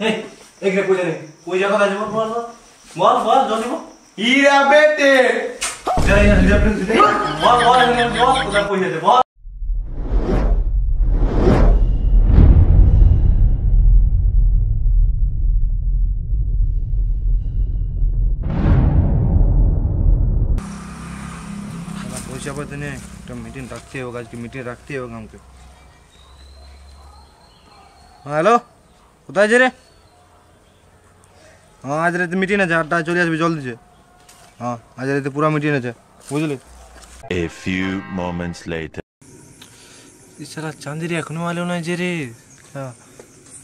এই এখানে পয়সা নেই, পয়সা কথা আছে বল বল বল বল জলদি বল। হীরা বেটে যাই না হীরা বেটে বল বল বল কোথায় পয়সা আছে বল। পয়সা পাতে নেই, একটা মিটিং রাখতে হবে, আজকে মিটিং রাখতে হবে আমাকে। হ্যাঁ হ্যালো, কোথায় আছে রে? হ্যাঁ আজ রাতে মিটিং আছে, 8টায় চলে আসবি জলদি যে। হ্যাঁ আজ রাতে পুরা মিটিং আছে বুঝলি। A few moments later. সারা চাঁদির এখনো আলো নাই যে রে,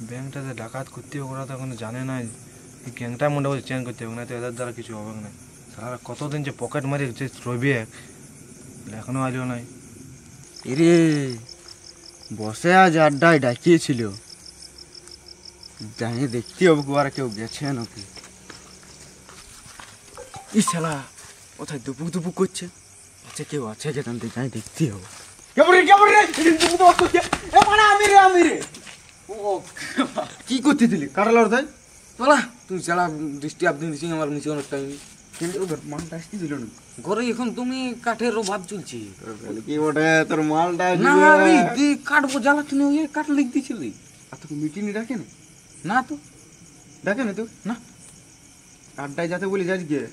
ব্যাংকটাতে ডাকাত করতে হবে, ওরা তো এখনো জানে না। এই গ্যাংটা মনে হয় চেঞ্জ করতে হবে, না তো এদের দ্বারা কিছু হবে না। সারা কতদিন যে পকেট মারি যে রবি এখনো আলো নাই। এরে বসে আজ আড্ডায় ডাকিয়েছিল, জানি দেখতে হবে আর কেউ গেছে নাকি। ইশালা কোথায় দুপুক দুপুক করছে, আচ্ছা কেউ আছে কে জানতে, যাই দেখতে হবে। কি করতেছিলি কাটালার তাই তোলা? তুই চালা দৃষ্টি আপনি দিচ্ছি আমার নিচে অনেক টাইম কিন্তু মালটা আসতেছিল না ঘরে। এখন তুমি কাঠের অভাব চলছে কি বটে তোর মালটা না আমি কাটবো জ্বালা, তুমি ওই কাঠ লিখ দিয়েছিলি। আর তোকে মিটিং ডাকে না? না তো ডাকে না তো, না আড্ডায় যাতে বলি যাই গিয়ে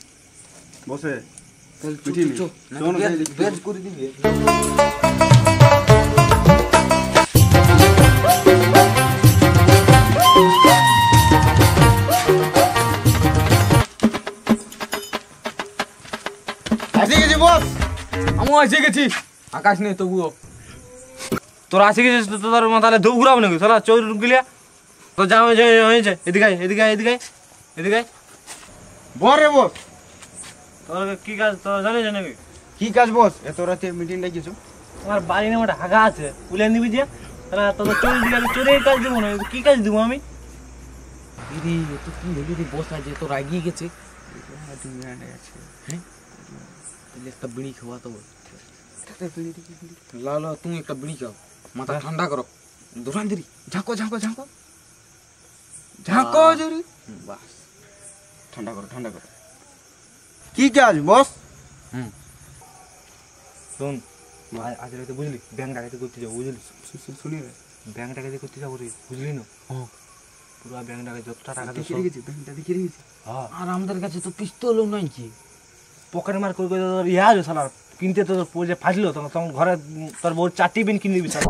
বসে করে দিবি। আমি এসে গেছি, আকাশ নেই তবুও তোরা আসে গেছিস তো, তোর মাথায় ধূপ ঘুরাবো নাকি সারা চোর গিলিয়া? তোর যা হয়েছে এদিকে এদিকে এদিকে এদিকে বরে বস। তোর কি কাজ তোর জানিস নাকি? কি কাজ বস? এত রাতে মিটিং ডাকিয়েছো? আমার বাড়ি নামে একটা হাগা আছে, উলিয়ে নিবি যে তারা তোদের চোর দিকে চোরের কাজ দেবো না, কি কাজ দেবো আমি? দিদি তো তুমি দেখবি বস আছে তো রাগিয়ে গেছে। হ্যাঁ একটা বিড়ি খাওয়া তো লাল, তুমি একটা বিড়ি খাও, মাথা ঠান্ডা করো। দোকান দিদি ঝাঁকো ঝাঁকো ঝাঁকো ঝাঁকো জোরে, বাস ঠান্ডা করো ঠান্ডা করো। কি কাজ বস? শোন আজ রাতে বুঝলি ব্যাংক ডাকাতি করতে যাবো বুঝলি। শুনি ব্যাংক ডাকাতি করতে যাবো রে বুঝলি না? পুরো ব্যাংক ডাকাতি যতটা টাকা দেখে রেখেছি, ব্যাংকটা দেখে রেখেছি। আর আমাদের কাছে তো পিস্তলও নাই, কি পকেট মার করে তোর ইয়া আছে সালা, কিনতে তোর পয়সা ফাটলো তখন ঘরে তোর বউ 4টি বিন কিনে দিবি সালা।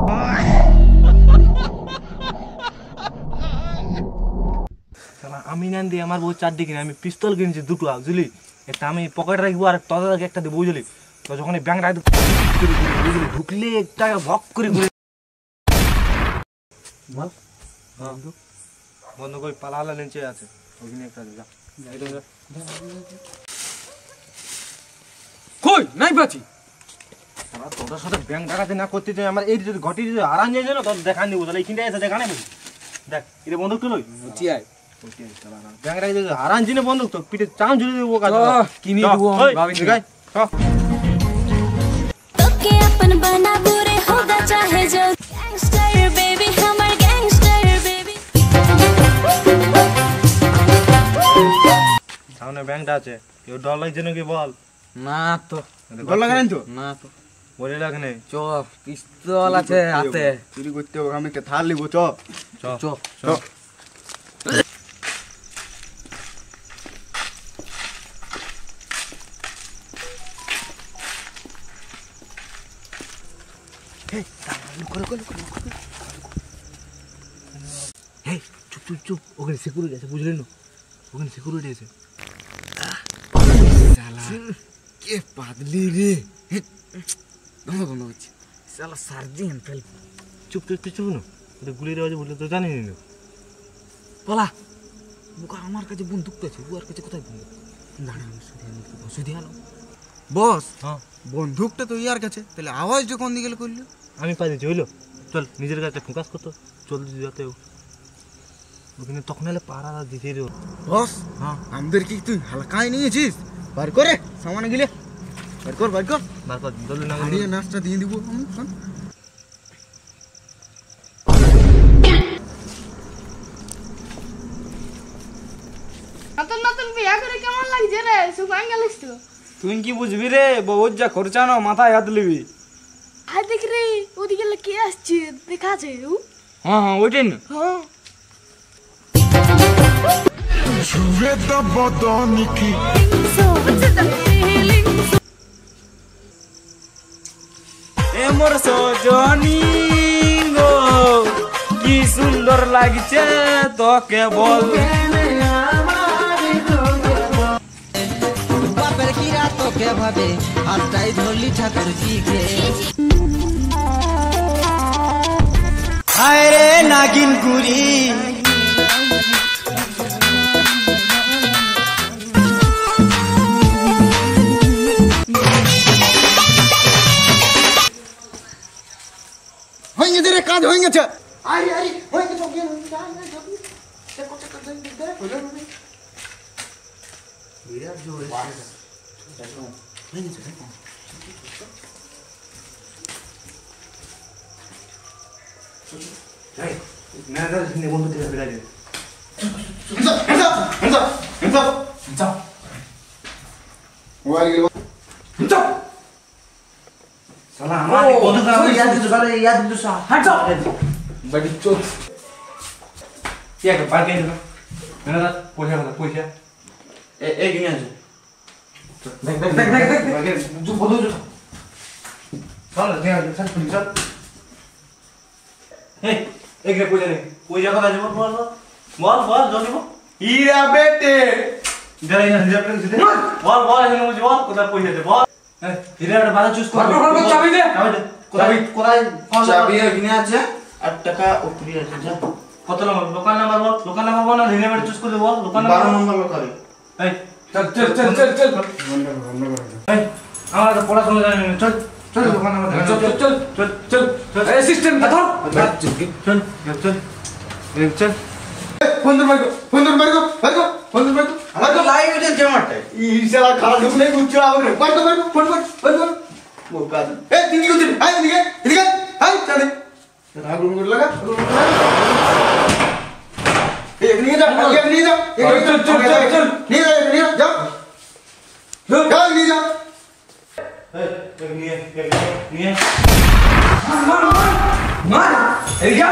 আমি না দিয়ে আমার বউ 4টি কিনে, আমি পিস্তল কিনেছি 2টো বুঝলি। একটা আমি পকেটে রাখবো আর তোদেরকে একটা দেবো বুঝলি। তো যখন ব্যাংক রাখতে বুঝলি ঢুকলে একটা ভক করে ঘুরে বন্ধ করে পালালা নিচে আছে ওখানে একটা যা। কই নাই পাচ্ছি। তোদের সাথে ব্যাংক ডাকাতি না করতে চাই, আমার এই যদি ঘটি যদি আরাম যায় না তোর দেখা নিবো, তাহলে এইখানটায় এসে দেখা নেবো। দেখ এটা বন্দুক তো লই ব্যাংক ডাকাতি আরাম জিনে বন্দুক তো পিঠে চাম ঝুলে দেবো কাজ কিনে দেবো ভাবি গাই। তোকে আপন বানা পুরে হোগা চাহে जो गैंगस्टर बेबी हमर गैंगस्टर बेबी। সামনে ব্যাংকটা আছে, কেউ ডর লাগছে নাকি বল? না তো ডর লাগে না তো? না তো বলে লাগে না। চ পিস্তল আছে হাতে, চুরি করতে হবে, আমি একটা থার লিবো। চ চ চ চ চুপ চুপ চুপ, ওখানে সিকিউরিটি আছে বুঝলি না? ওখানে সিকিউরিটি আছে। কে পাগলি রে, বন্ধ বন্ধ হচ্ছে সালা সার্জিন ফেল। চুপ চুপ চুপ না, এটা গুলির আওয়াজ বললে তো জানি না। বলা বুকা আমার কাছে বন্দুকটা আছে, ওর কাছে কোথায় বন্দুক? দাঁড়া সুদি আলো বস। হ্যাঁ বন্দুকটা তো ইয়ার কাছে, তাহলে আওয়াজ যখন দিকে করলো আমি পাই দিচ্ছি হইলো। চল নিজের কাছে ফোকাস করতো, জলদি যাতে ওখানে তখন এলে পাড়া দিতে রে বস। হ্যাঁ আমাদের কি তুই হালকায় নিয়েছিস? বার করে সামান গিলে বার কর বার কর বার কর জলদি না হারিয়ে নাচটা দিয়ে দিব। লাগছে রে শুকান গেলিস তো তুই কি বুঝবি রে বহুত যা খরচা না মাথায় হাত লিবি হাই দেখ রে ওদিকে কে আসছে দেখা আছে হ্যাঁ হ্যাঁ ওইটাই না হ্যাঁ এ মোর সজনী গো কি সুন্দর লাগছে তোকে বল বাপের কিরা তোকে ভাবে হাতটাই ধরলি ঠাকুর জিকে হায় রে নাগিন গুরি হয়ে গেছে রে কাজ হয়ে গেছে আরে আরে হয়ে গেছে बड़ी चोट क्या कर पार कैसे मैंने तो पूछा एक नहीं आजू देख जो बोलो जो चल नहीं आजू चल चल हे एक ने पूछा का आज बोल जल्दी बोल हीरा बेटे जरा यहाँ जब तक सीधे बोल है मुझे बोल कोदा पूछा दे बोल हीरा बेटा बात चूज कर चाबी दे चाबी कोदा चाबी है किने आज 8 টাকা উপরি আছে যা কত নম্বর দোকান নাম্বার বল না রিনে বেট চুজ করে বল দোকান নাম্বার 12 নম্বর লোকালে এই চল এই আমার তো পড়াশোনা জানি না চল দোকান নাম্বার চল অ্যাসিস্ট্যান্ট ধর চল ফোন মারগো আমার তো লাইভ আছে জামাটা ইশালা খারাপ ঢুক নাই গুচ্ছ আবার ফোন মোকা এ তুই কি করছিস আয় এদিকে আয় চল रूम लगा एक नहीं जा चल नहीं जा नहीं मार ए क्या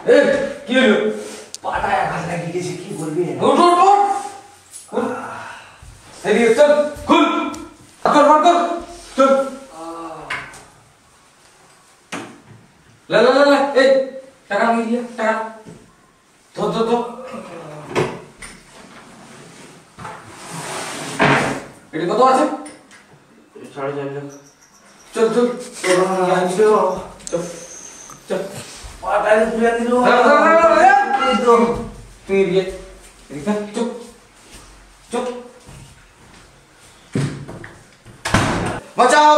ए কি হলো পাটায় আঘাত লাগি গেছে কি বলবি ওঠ এই চল খুল মার চল ला ए টাকা নিয়ে দিয়া টাকা তো এটা কত আছে 4.5 লাখ চল চল পাটায় তুলে দিলো তুই দিয়ে এদিকে চুপ বাঁচাও